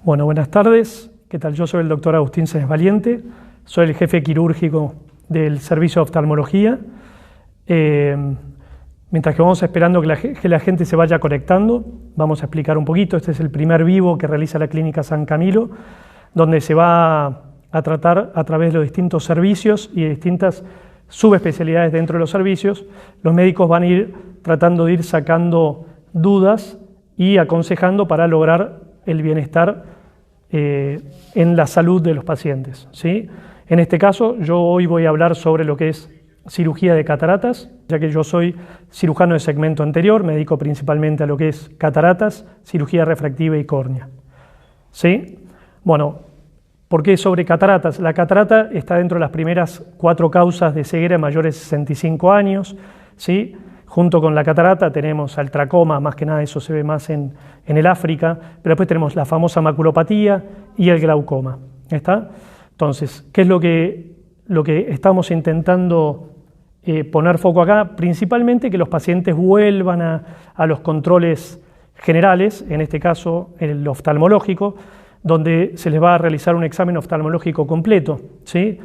Bueno, buenas tardes. ¿Qué tal? Yo soy el doctor Agustín Sáenz Valiente, soy el jefe quirúrgico del servicio de oftalmología. Mientras que vamos esperando que la gente se vaya conectando, vamos a explicar un poquito. Este es el primer vivo que realiza la Clínica San Camilo, donde se va a tratar a través de los distintos servicios y de distintas subespecialidades dentro de los servicios. Los médicos van a ir tratando de ir sacando dudas y aconsejando para lograr el bienestar en la salud de los pacientes, ¿sí? En este caso, yo hoy voy a hablar sobre lo que es cirugía de cataratas, ya que yo soy cirujano de segmento anterior, me dedico principalmente a lo que es cataratas, cirugía refractiva y córnea, ¿sí? Bueno, ¿por qué sobre cataratas? La catarata está dentro de las primeras 4 causas de ceguera mayores de 65 años, ¿sí? Junto con la catarata tenemos al tracoma, más que nada eso se ve más en el África, pero después tenemos la famosa maculopatía y el glaucoma. ¿Está? Entonces, ¿qué es lo que estamos intentando poner foco acá? Principalmente que los pacientes vuelvan a los controles generales, en este caso el oftalmológico, donde se les va a realizar un examen oftalmológico completo, ¿sí?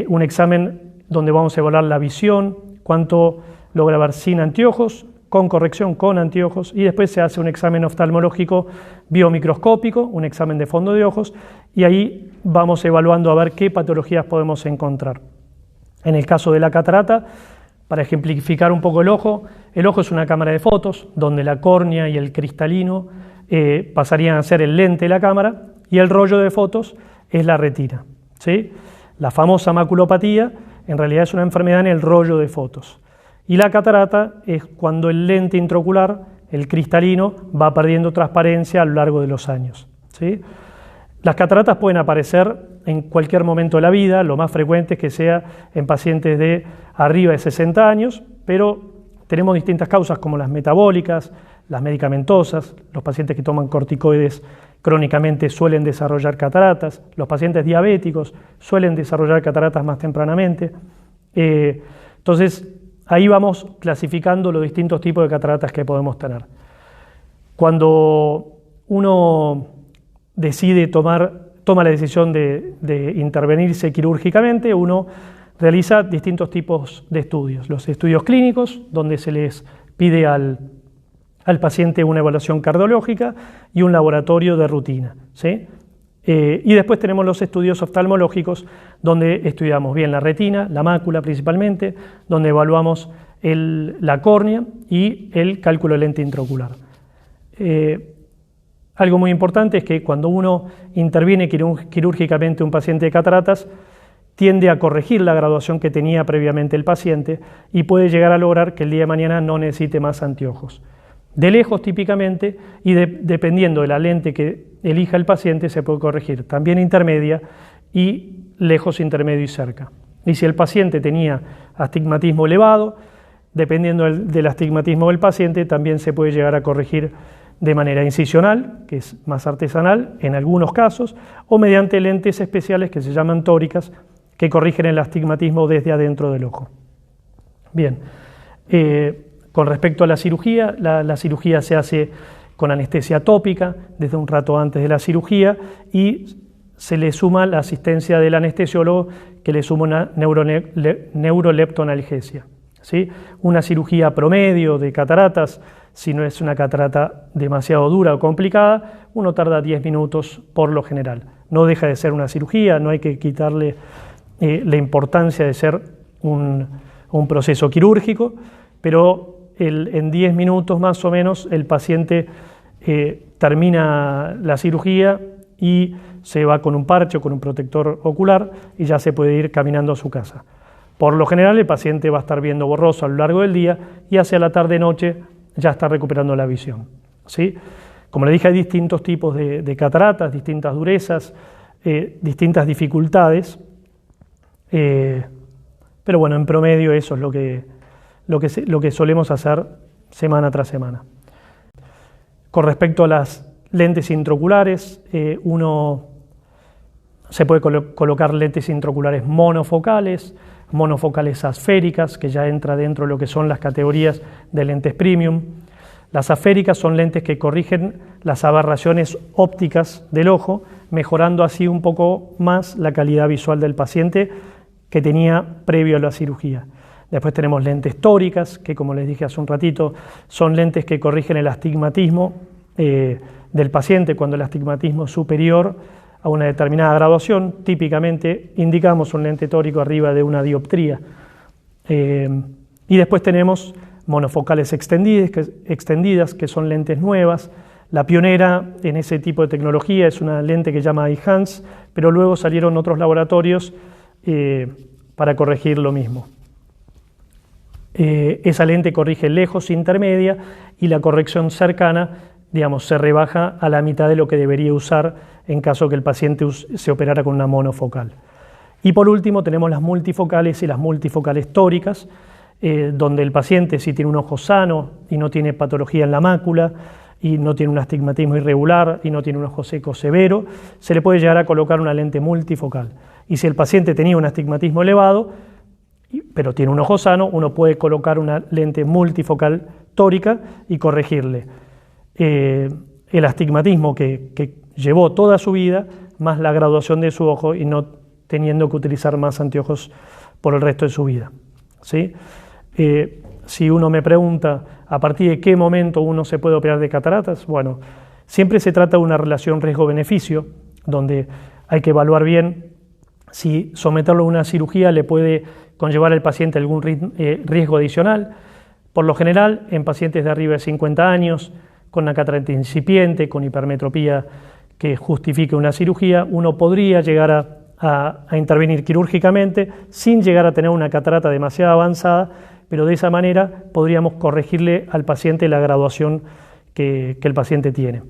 Un examen donde vamos a evaluar la visión, cuánto logra ver sin anteojos, con corrección con anteojos, y después se hace un examen oftalmológico biomicroscópico, un examen de fondo de ojos, y ahí vamos evaluando a ver qué patologías podemos encontrar. En el caso de la catarata, para ejemplificar un poco el ojo es una cámara de fotos, donde la córnea y el cristalino pasarían a ser el lente de la cámara, y el rollo de fotos es la retina, ¿sí? La famosa maculopatía en realidad es una enfermedad en el rollo de fotos. Y la catarata es cuando el lente intraocular, el cristalino, va perdiendo transparencia a lo largo de los años, ¿sí? Las cataratas pueden aparecer en cualquier momento de la vida, lo más frecuente es que sea en pacientes de arriba de 60 años, pero tenemos distintas causas como las metabólicas, las medicamentosas, los pacientes que toman corticoides crónicamente suelen desarrollar cataratas, los pacientes diabéticos suelen desarrollar cataratas más tempranamente. Entonces, ahí vamos clasificando los distintos tipos de cataratas que podemos tener. Cuando uno toma la decisión de intervenirse quirúrgicamente, uno realiza distintos tipos de estudios. Los estudios clínicos, donde se les pide al paciente una evaluación cardiológica y un laboratorio de rutina, ¿sí? Y después tenemos los estudios oftalmológicos, donde estudiamos bien la retina, la mácula principalmente, donde evaluamos la córnea y el cálculo de lente intraocular. Algo muy importante es que cuando uno interviene quirúrgicamente un paciente de cataratas, tiende a corregir la graduación que tenía previamente el paciente y puede llegar a lograr que el día de mañana no necesite más anteojos. De lejos típicamente, y dependiendo de la lente que elija el paciente, se puede corregir también intermedia y lejos, intermedio y cerca. Y si el paciente tenía astigmatismo elevado, dependiendo del astigmatismo del paciente, también se puede llegar a corregir de manera incisional, que es más artesanal en algunos casos, o mediante lentes especiales que se llaman tóricas, que corrigen el astigmatismo desde adentro del ojo. Bien. Con respecto a la cirugía, la cirugía se hace con anestesia tópica desde un rato antes de la cirugía y se le suma la asistencia del anestesiólogo que le suma una neuroleptonalgesia, ¿sí? Una cirugía promedio de cataratas, si no es una catarata demasiado dura o complicada, uno tarda 10 minutos por lo general. No deja de ser una cirugía, no hay que quitarle la importancia de ser un proceso quirúrgico, pero en 10 minutos más o menos el paciente termina la cirugía y se va con un parche o con un protector ocular y ya se puede ir caminando a su casa. Por lo general el paciente va a estar viendo borroso a lo largo del día y hacia la tarde-noche ya está recuperando la visión, ¿sí? Como le dije, hay distintos tipos de cataratas, distintas durezas, distintas dificultades, pero bueno, en promedio eso es lo que solemos hacer semana tras semana. Con respecto a las lentes intraoculares, uno se puede colocar lentes intraoculares monofocales asféricas, que ya entra dentro de lo que son las categorías de lentes premium. Las aféricas son lentes que corrigen las aberraciones ópticas del ojo, mejorando así un poco más la calidad visual del paciente que tenía previo a la cirugía. Después tenemos lentes tóricas, que como les dije hace un ratito, son lentes que corrigen el astigmatismo del paciente cuando el astigmatismo es superior a una determinada graduación. Típicamente indicamos un lente tórico arriba de una dioptría. Y después tenemos monofocales extendidas, que son lentes nuevas. La pionera en ese tipo de tecnología es una lente que se llama Eyhance, pero luego salieron otros laboratorios para corregir lo mismo. Esa lente corrige lejos, intermedia, y la corrección cercana, digamos, se rebaja a la mitad de lo que debería usar en caso que el paciente se operara con una monofocal. Y por último tenemos las multifocales y las multifocales tóricas, donde el paciente, si tiene un ojo sano y no tiene patología en la mácula, y no tiene un astigmatismo irregular y no tiene un ojo seco severo, se le puede llegar a colocar una lente multifocal. Y si el paciente tenía un astigmatismo elevado, pero tiene un ojo sano, uno puede colocar una lente multifocal tórica y corregirle el astigmatismo que llevó toda su vida, más la graduación de su ojo y no teniendo que utilizar más anteojos por el resto de su vida, ¿sí? Si uno me pregunta a partir de qué momento uno se puede operar de cataratas, bueno, siempre se trata de una relación riesgo-beneficio, donde hay que evaluar bien si someterlo a una cirugía le puede conllevar al paciente algún riesgo adicional. Por lo general, en pacientes de arriba de 50 años, con una catarata incipiente, con hipermetropía que justifique una cirugía, uno podría llegar a intervenir quirúrgicamente sin llegar a tener una catarata demasiado avanzada, pero de esa manera podríamos corregirle al paciente la graduación que el paciente tiene.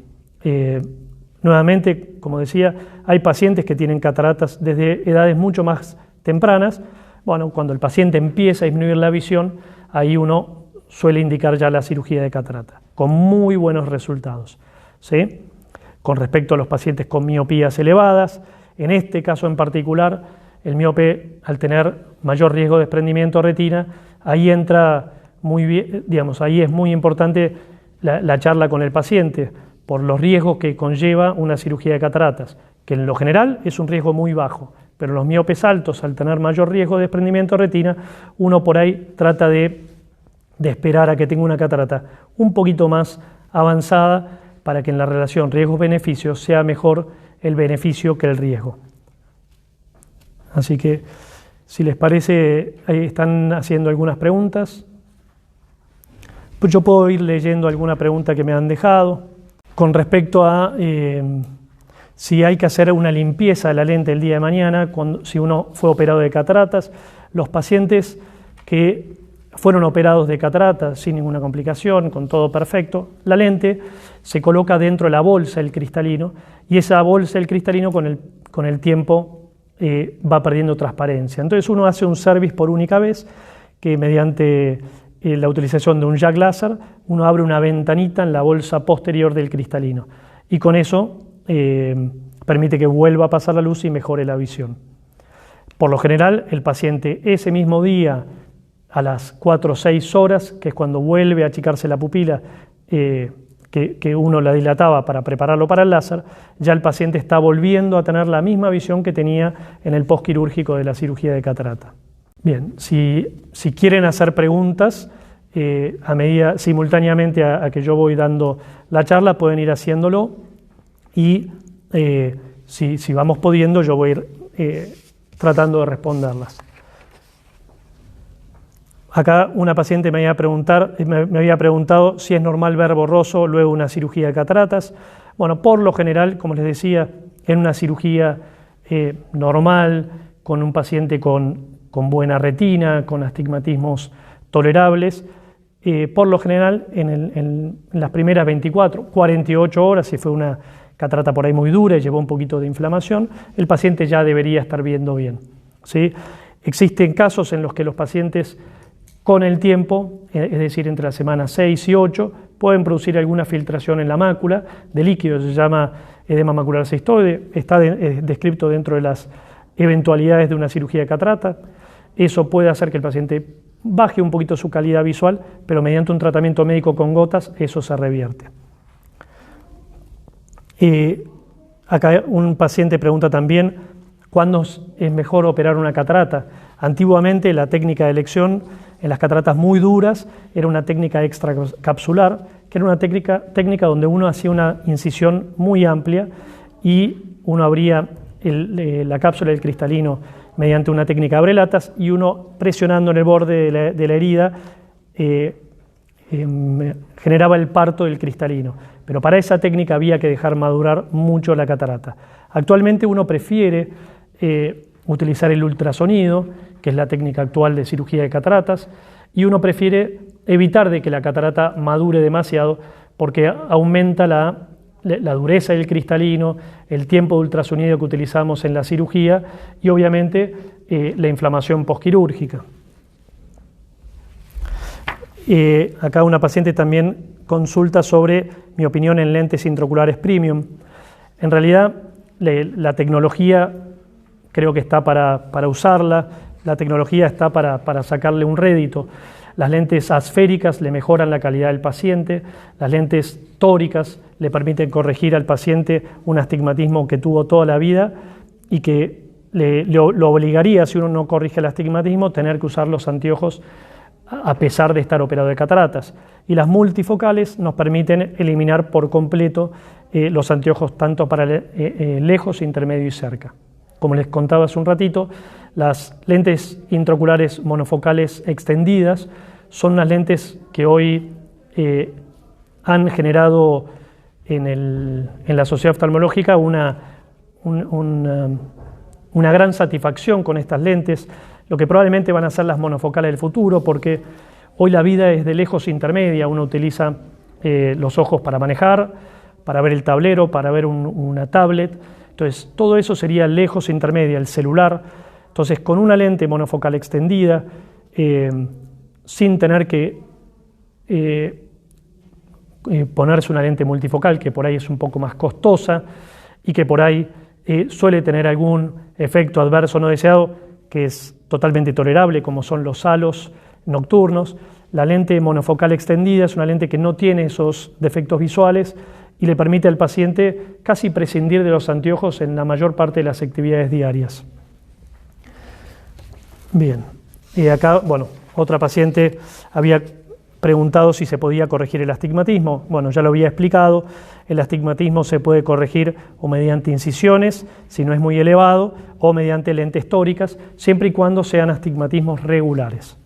Nuevamente, como decía, hay pacientes que tienen cataratas desde edades mucho más tempranas. Bueno, cuando el paciente empieza a disminuir la visión, ahí uno suele indicar ya la cirugía de catarata, con muy buenos resultados, ¿sí? Con respecto a los pacientes con miopías elevadas, en este caso en particular, el miope, al tener mayor riesgo de desprendimiento de retina, ahí entra muy bien, digamos, ahí es muy importante la charla con el paciente por los riesgos que conlleva una cirugía de cataratas, que en lo general es un riesgo muy bajo, pero los miopes altos, al tener mayor riesgo de desprendimiento de retina, uno por ahí trata de esperar a que tenga una catarata un poquito más avanzada para que en la relación riesgos-beneficios sea mejor el beneficio que el riesgo. Así que, si les parece, ahí están haciendo algunas preguntas. Pues yo puedo ir leyendo alguna pregunta que me han dejado. Con respecto a si hay que hacer una limpieza de la lente el día de mañana, si uno fue operado de cataratas, los pacientes que fueron operados de cataratas sin ninguna complicación, con todo perfecto, la lente se coloca dentro de la bolsa del cristalino y esa bolsa del cristalino con el tiempo va perdiendo transparencia. Entonces uno hace un service por única vez que mediante la utilización de un jack láser uno abre una ventanita en la bolsa posterior del cristalino y con eso permite que vuelva a pasar la luz y mejore la visión. Por lo general el paciente ese mismo día a las 4 o 6 horas, que es cuando vuelve a achicarse la pupila que uno la dilataba para prepararlo para el láser, ya el paciente está volviendo a tener la misma visión que tenía en el postquirúrgico de la cirugía de catarata. Bien, si quieren hacer preguntas simultáneamente a que yo voy dando la charla, pueden ir haciéndolo y si vamos pudiendo yo voy a ir tratando de responderlas. Acá una paciente me había preguntado si es normal ver borroso luego de una cirugía de cataratas. Bueno, por lo general, como les decía, en una cirugía normal, con un paciente con buena retina, con astigmatismos tolerables, por lo general en las primeras 24, 48 horas, si fue una catarata por ahí muy dura y llevó un poquito de inflamación, el paciente ya debería estar viendo bien, ¿sí? Existen casos en los que los pacientes con el tiempo, es decir, entre las semanas 6 y 8, pueden producir alguna filtración en la mácula de líquido, se llama edema macular cistoide, está descrito dentro de las eventualidades de una cirugía de catarata. Eso puede hacer que el paciente baje un poquito su calidad visual, pero mediante un tratamiento médico con gotas eso se revierte. Acá un paciente pregunta también, ¿cuándo es mejor operar una catarata? Antiguamente la técnica de elección en las cataratas muy duras era una técnica extracapsular, que era una técnica donde uno hacía una incisión muy amplia y uno abría la cápsula del cristalino mediante una técnica de abrelatas y uno presionando en el borde de la herida generaba el parto del cristalino. Pero para esa técnica había que dejar madurar mucho la catarata. Actualmente uno prefiere utilizar el ultrasonido, que es la técnica actual de cirugía de cataratas, y uno prefiere evitar de que la catarata madure demasiado porque aumenta la dureza del cristalino, el tiempo de ultrasonido que utilizamos en la cirugía y obviamente la inflamación posquirúrgica. Acá una paciente también consulta sobre mi opinión en lentes intraoculares premium. En realidad la tecnología creo que está para usarla, la tecnología está para sacarle un rédito. Las lentes asféricas le mejoran la calidad del paciente, las lentes tóricas le permiten corregir al paciente un astigmatismo que tuvo toda la vida y que lo obligaría, si uno no corrige el astigmatismo, tener que usar los anteojos a pesar de estar operado de cataratas. Y las multifocales nos permiten eliminar por completo los anteojos tanto para lejos, intermedio y cerca. Como les contaba hace un ratito, las lentes intraoculares monofocales extendidas son unas lentes que hoy han generado en la sociedad oftalmológica una gran satisfacción con estas lentes, lo que probablemente van a ser las monofocales del futuro, porque hoy la vida es de lejos intermedia, uno utiliza los ojos para manejar, para ver el tablero, para ver una tablet. Entonces, todo eso sería lejos intermedia, el celular. Entonces, con una lente monofocal extendida, sin tener que ponerse una lente multifocal, que por ahí es un poco más costosa y que por ahí suele tener algún efecto adverso no deseado, que es totalmente tolerable, como son los halos nocturnos. La lente monofocal extendida es una lente que no tiene esos defectos visuales y le permite al paciente casi prescindir de los anteojos en la mayor parte de las actividades diarias. Bien, y acá, bueno, otra paciente había preguntado si se podía corregir el astigmatismo. Bueno, ya lo había explicado, el astigmatismo se puede corregir o mediante incisiones, si no es muy elevado, o mediante lentes tóricas, siempre y cuando sean astigmatismos regulares.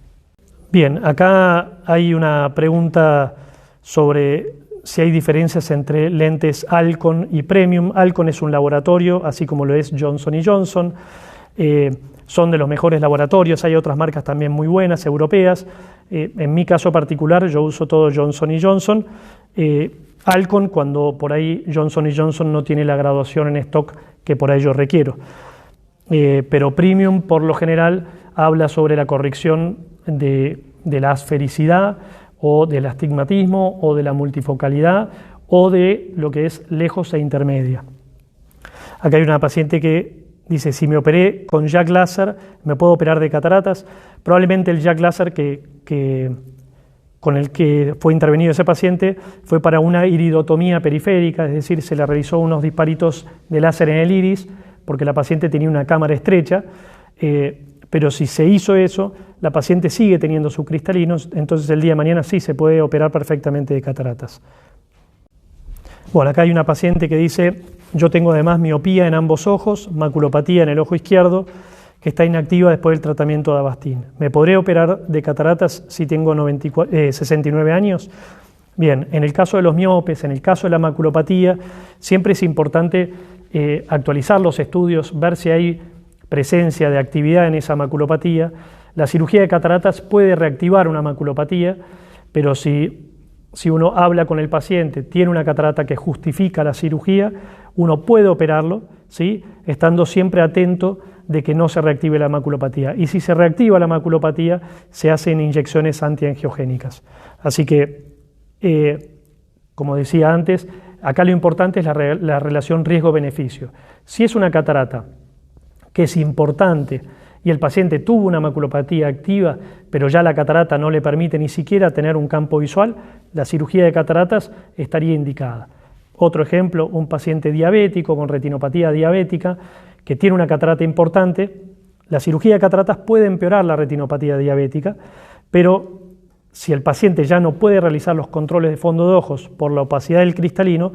Bien, acá hay una pregunta sobre si hay diferencias entre lentes Alcon y Premium. Alcon es un laboratorio, así como lo es Johnson & Johnson. Son de los mejores laboratorios, hay otras marcas también muy buenas, europeas. En mi caso particular, yo uso todo Johnson & Johnson. Alcon, cuando por ahí Johnson & Johnson no tiene la graduación en stock que por ahí yo requiero. Pero Premium, por lo general, habla sobre la corrección de la asfericidad, o del astigmatismo, o de la multifocalidad, o de lo que es lejos e intermedia. Acá hay una paciente que dice, si me operé con Jack Laser, ¿me puedo operar de cataratas? Probablemente el Jack Laser con el que fue intervenido ese paciente fue para una iridotomía periférica, es decir, se le realizó unos disparitos de láser en el iris, porque la paciente tenía una cámara estrecha, pero si se hizo eso, la paciente sigue teniendo sus cristalinos, entonces el día de mañana sí se puede operar perfectamente de cataratas. Bueno, acá hay una paciente que dice, yo tengo además miopía en ambos ojos, maculopatía en el ojo izquierdo, que está inactiva después del tratamiento de Avastin. ¿Me podré operar de cataratas si tengo 69 años? Bien, en el caso de los miopes, en el caso de la maculopatía, siempre es importante actualizar los estudios, ver si hay presencia de actividad en esa maculopatía. La cirugía de cataratas puede reactivar una maculopatía, pero si uno habla con el paciente, tiene una catarata que justifica la cirugía, uno puede operarlo, ¿sí? Estando siempre atento de que no se reactive la maculopatía. Y si se reactiva la maculopatía, se hacen inyecciones antiangiogénicas. Así que, como decía antes, acá lo importante es la relación riesgo-beneficio. Si es una catarata que es importante y el paciente tuvo una maculopatía activa, pero ya la catarata no le permite ni siquiera tener un campo visual, la cirugía de cataratas estaría indicada. Otro ejemplo, un paciente diabético con retinopatía diabética que tiene una catarata importante, la cirugía de cataratas puede empeorar la retinopatía diabética, pero si el paciente ya no puede realizar los controles de fondo de ojos por la opacidad del cristalino,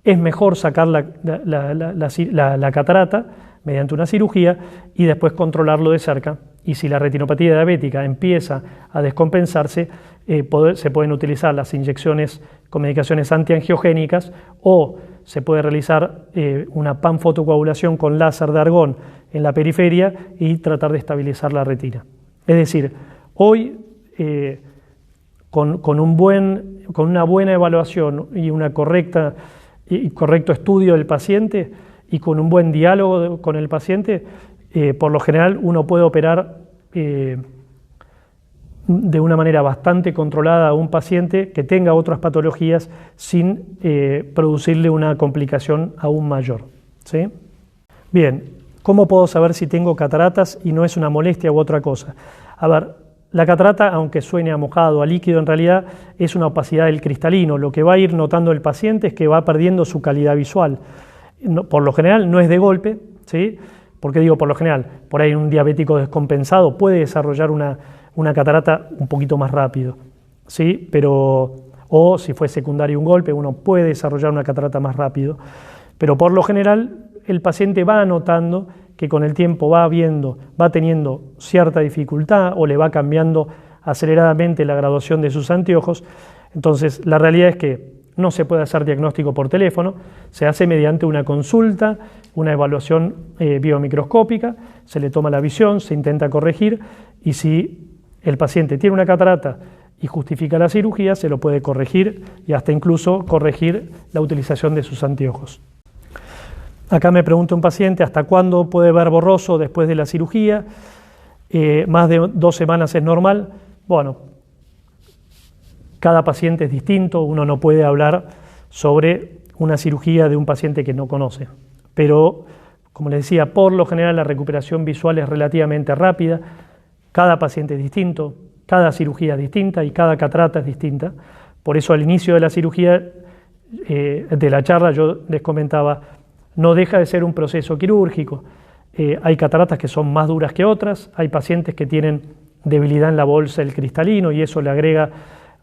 es mejor sacar la catarata mediante una cirugía y después controlarlo de cerca. Y si la retinopatía diabética empieza a descompensarse, se pueden utilizar las inyecciones con medicaciones antiangiogénicas o se puede realizar una panfotocoagulación con láser de argón en la periferia y tratar de estabilizar la retina. Es decir, hoy con una buena evaluación y correcto estudio del paciente y con un buen diálogo con el paciente, por lo general uno puede operar de una manera bastante controlada a un paciente que tenga otras patologías sin producirle una complicación aún mayor, ¿sí? Bien, ¿cómo puedo saber si tengo cataratas y no es una molestia u otra cosa? A ver, la catarata, aunque suene a mojado, a líquido, en realidad es una opacidad del cristalino. Lo que va a ir notando el paciente es que va perdiendo su calidad visual. Por lo general no es de golpe, ¿sí? ¿Por qué digo por lo general? Por ahí un diabético descompensado puede desarrollar una catarata un poquito más rápido, ¿sí? O si fue secundario un golpe, uno puede desarrollar una catarata más rápido. Pero por lo general el paciente va notando que con el tiempo va teniendo cierta dificultad o le va cambiando aceleradamente la graduación de sus anteojos. Entonces, la realidad es que no se puede hacer diagnóstico por teléfono, se hace mediante una consulta, una evaluación biomicroscópica, se le toma la visión, se intenta corregir y si el paciente tiene una catarata y justifica la cirugía, se lo puede corregir y hasta incluso corregir la utilización de sus anteojos. Acá me pregunta un paciente, ¿hasta cuándo puede ver borroso después de la cirugía? Más de 2 semanas es normal. Bueno, cada paciente es distinto, uno no puede hablar sobre una cirugía de un paciente que no conoce. Pero, como les decía, por lo general la recuperación visual es relativamente rápida, cada paciente es distinto, cada cirugía es distinta y cada catarata es distinta. Por eso al inicio de la cirugía, de la charla, yo les comentaba, no deja de ser un proceso quirúrgico. Hay cataratas que son más duras que otras, hay pacientes que tienen debilidad en la bolsa del cristalino y eso le agrega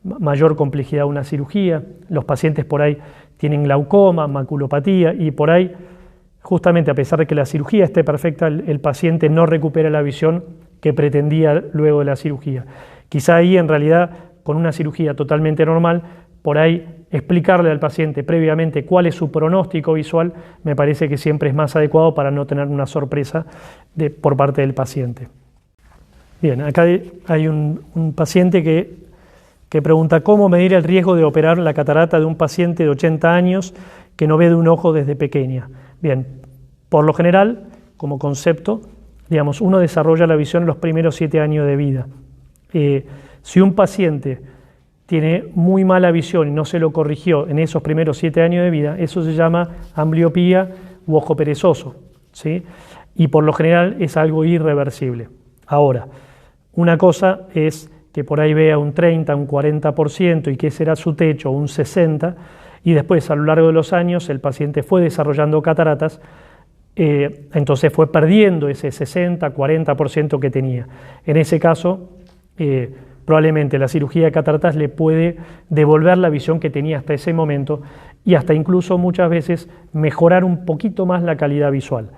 mayor complejidad a una cirugía. Los pacientes por ahí tienen glaucoma, maculopatía y por ahí, justamente a pesar de que la cirugía esté perfecta, el paciente no recupera la visión que pretendía luego de la cirugía. Quizá ahí en realidad con una cirugía totalmente normal, por ahí explicarle al paciente previamente cuál es su pronóstico visual, me parece que siempre es más adecuado para no tener una sorpresa por parte del paciente. Bien, acá hay un paciente que pregunta cómo medir el riesgo de operar la catarata de un paciente de 80 años que no ve de un ojo desde pequeña. Bien, por lo general, como concepto, digamos, uno desarrolla la visión en los primeros 7 años de vida. Si un paciente tiene muy mala visión y no se lo corrigió en esos primeros 7 años de vida, eso se llama ambliopía u ojo perezoso, ¿sí? Y por lo general es algo irreversible. Ahora, una cosa es que por ahí vea un 30, un 40% y que ese era su techo, un 60%, y después a lo largo de los años el paciente fue desarrollando cataratas, entonces fue perdiendo ese 60, 40% que tenía. En ese caso, probablemente la cirugía de cataratas le puede devolver la visión que tenía hasta ese momento y hasta incluso muchas veces mejorar un poquito más la calidad visual.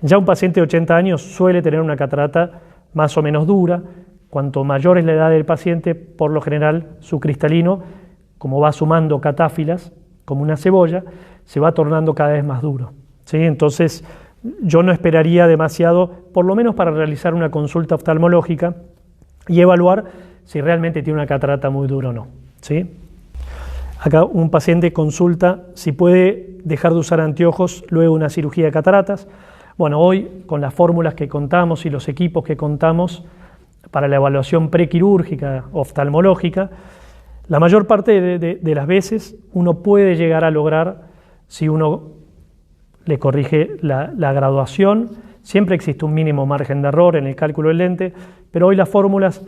Ya un paciente de 80 años suele tener una catarata más o menos dura. Cuanto mayor es la edad del paciente, por lo general su cristalino, como va sumando catáfilas, como una cebolla, se va tornando cada vez más duro, ¿sí? Entonces yo no esperaría demasiado, por lo menos para realizar una consulta oftalmológica y evaluar si realmente tiene una catarata muy dura o no, ¿sí? Acá un paciente consulta si puede dejar de usar anteojos luego de una cirugía de cataratas. Bueno, hoy con las fórmulas que contamos y los equipos que contamos para la evaluación prequirúrgica oftalmológica, la mayor parte de las veces uno puede llegar a lograr, si uno le corrige la graduación, Siempre existe un mínimo margen de error en el cálculo del lente, pero hoy las fórmulas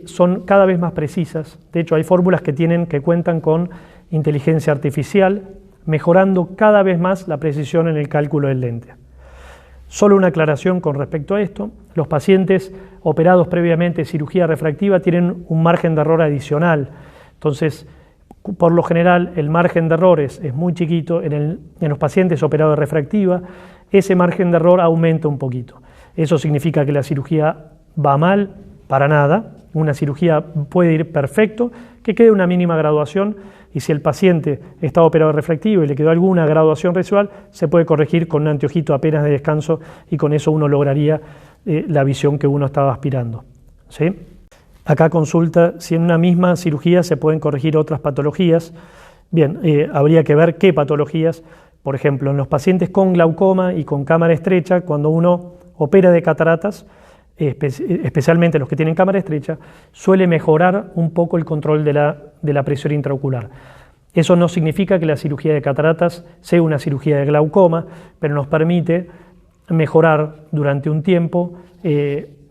son cada vez más precisas. De hecho, hay fórmulas que cuentan con inteligencia artificial, mejorando cada vez más la precisión en el cálculo del lente. Solo una aclaración con respecto a esto: los pacientes operados previamente de cirugía refractiva tienen un margen de error adicional. Entonces, por lo general, el margen de error es muy chiquito. En los pacientes operados de refractiva, ese margen de error aumenta un poquito. ¿Eso significa que la cirugía va mal? Para nada. Una cirugía puede ir perfecto, que quede una mínima graduación, y si el paciente está operado de refractivo y le quedó alguna graduación residual, se puede corregir con un anteojito apenas de descanso, y con eso uno lograría la visión que uno estaba aspirando, ¿sí? Acá consulta si en una misma cirugía se pueden corregir otras patologías. Bien, habría que ver qué patologías. Por ejemplo, en los pacientes con glaucoma y con cámara estrecha, cuando uno opera de cataratas, especialmente los que tienen cámara estrecha, suele mejorar un poco el control de la presión intraocular. Eso no significa que la cirugía de cataratas sea una cirugía de glaucoma, pero nos permite mejorar durante un tiempo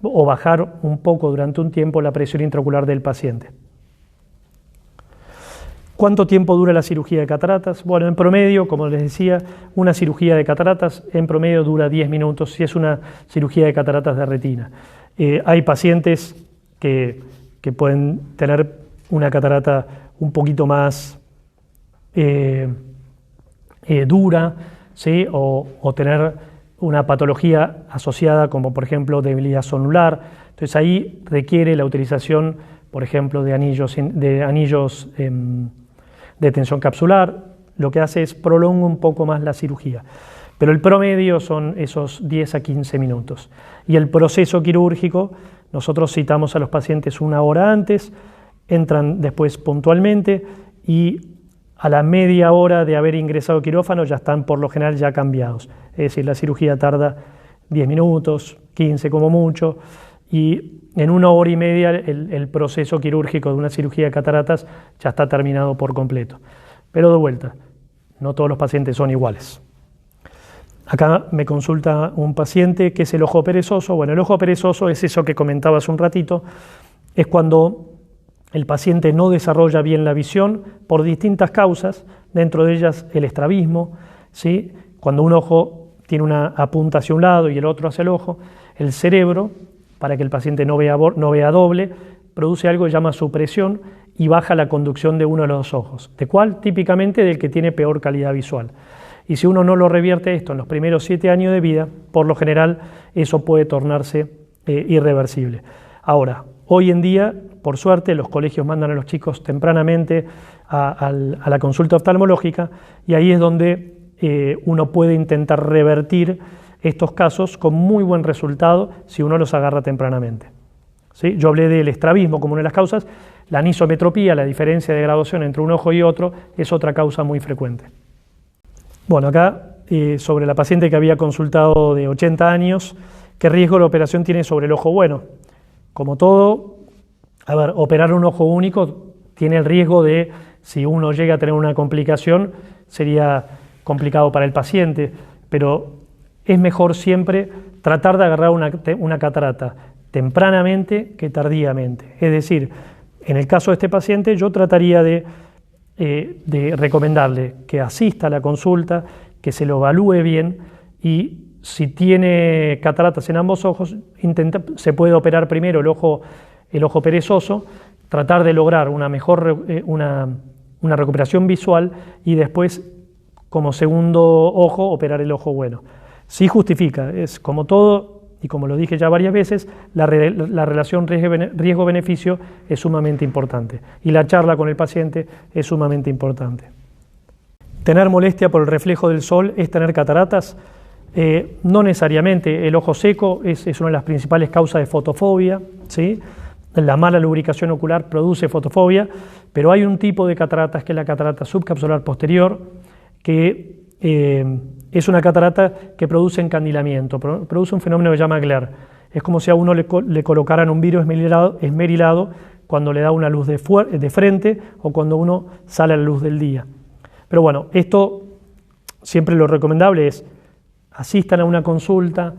o bajar un poco durante un tiempo la presión intraocular del paciente. ¿Cuánto tiempo dura la cirugía de cataratas? Bueno, en promedio, como les decía, una cirugía de cataratas en promedio dura 10 minutos si es una cirugía de cataratas de retina. Hay pacientes que pueden tener una catarata un poquito más dura, ¿sí? o tener una patología asociada como, por ejemplo, debilidad sonular. Entonces ahí requiere la utilización, por ejemplo, de anillos de tensión capsular. Lo que hace es prolonga un poco más la cirugía, pero el promedio son esos 10 a 15 minutos. Y el proceso quirúrgico, nosotros citamos a los pacientes una hora antes, entran después puntualmente, y a la media hora de haber ingresado al quirófano ya están por lo general ya cambiados. Es decir, la cirugía tarda 10 minutos, 15 como mucho, y en una hora y media el proceso quirúrgico de una cirugía de cataratas ya está terminado por completo. Pero de vuelta, no todos los pacientes son iguales. Acá me consulta un paciente que es el ojo perezoso. Bueno, el ojo perezoso es eso que comentaba hace un ratito, es cuando el paciente no desarrolla bien la visión por distintas causas, dentro de ellas el estrabismo, ¿sí? Cuando un ojo tiene una apunta hacia un lado y el otro hacia el ojo, el cerebro, para que el paciente no vea doble, produce algo que se llama supresión y baja la conducción de uno de los dos ojos. ¿De cuál? Típicamente del que tiene peor calidad visual. Y si uno no lo revierte esto en los primeros 7 años de vida, por lo general eso puede tornarse irreversible. Ahora, hoy en día, por suerte, los colegios mandan a los chicos tempranamente a la consulta oftalmológica, y ahí es donde uno puede intentar revertir estos casos con muy buen resultado si uno los agarra tempranamente. ¿Sí? Yo hablé del estrabismo como una de las causas. La anisometropía, la diferencia de graduación entre un ojo y otro, es otra causa muy frecuente. Bueno, acá sobre la paciente que había consultado de 80 años, ¿qué riesgo la operación tiene sobre el ojo bueno? Como todo, operar un ojo único tiene el riesgo de, si uno llega a tener una complicación, sería complicado para el paciente, pero es mejor siempre tratar de agarrar una catarata tempranamente que tardíamente. Es decir, en el caso de este paciente, yo trataría de recomendarle que asista a la consulta, que se lo evalúe bien, y si tiene cataratas en ambos ojos, se puede operar primero el ojo perezoso, tratar de lograr una recuperación visual, y después, como segundo ojo, operar el ojo bueno. Sí justifica, es como todo, y como lo dije ya varias veces, la relación riesgo-beneficio es sumamente importante, y la charla con el paciente es sumamente importante. ¿Tener molestia por el reflejo del sol es tener cataratas? No necesariamente. El ojo seco es una de las principales causas de fotofobia, ¿sí? La mala lubricación ocular produce fotofobia, pero hay un tipo de cataratas que es la catarata subcapsular posterior, que es una catarata que produce encandilamiento, produce un fenómeno que se llama glare. Es como si a uno le colocaran un vidrio esmerilado cuando le da una luz de frente o cuando uno sale a la luz del día. Pero bueno, esto siempre lo recomendable es asistan a una consulta,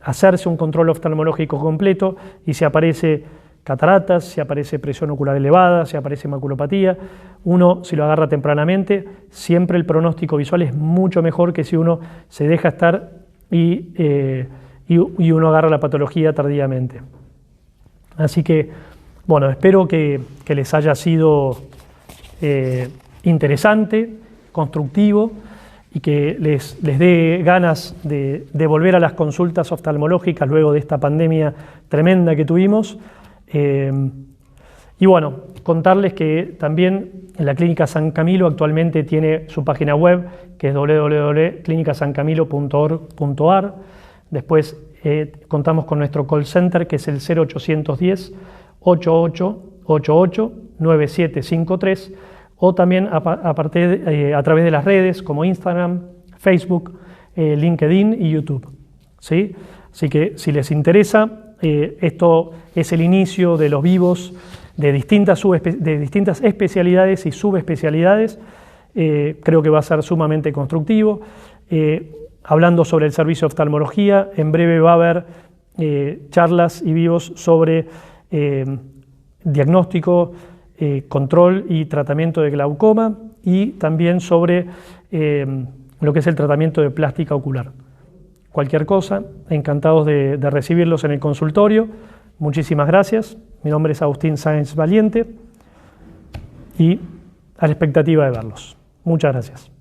hacerse un control oftalmológico completo y si aparece cataratas, si aparece presión ocular elevada, si aparece maculopatía, uno si lo agarra tempranamente, siempre el pronóstico visual es mucho mejor que si uno se deja estar y uno agarra la patología tardíamente. Así que, bueno, espero que les haya sido interesante, constructivo y que les dé ganas de volver a las consultas oftalmológicas luego de esta pandemia tremenda que tuvimos. Y bueno, contarles que también en la Clínica San Camilo actualmente tiene su página web, que es www.clinicasancamilo.org.ar. Después contamos con nuestro call center, que es el 0810-8888-9753, o también a través de las redes como Instagram, Facebook, LinkedIn y YouTube. ¿Sí? Así que si les interesa, esto es el inicio de los vivos de distintas especialidades y subespecialidades. Creo que va a ser sumamente constructivo. Hablando sobre el servicio de oftalmología, en breve va a haber charlas y vivos sobre diagnóstico, control y tratamiento de glaucoma y también sobre lo que es el tratamiento de plástica ocular. Cualquier cosa, encantados de recibirlos en el consultorio. Muchísimas gracias. Mi nombre es Agustín Sáenz Valiente y a la expectativa de verlos. Muchas gracias.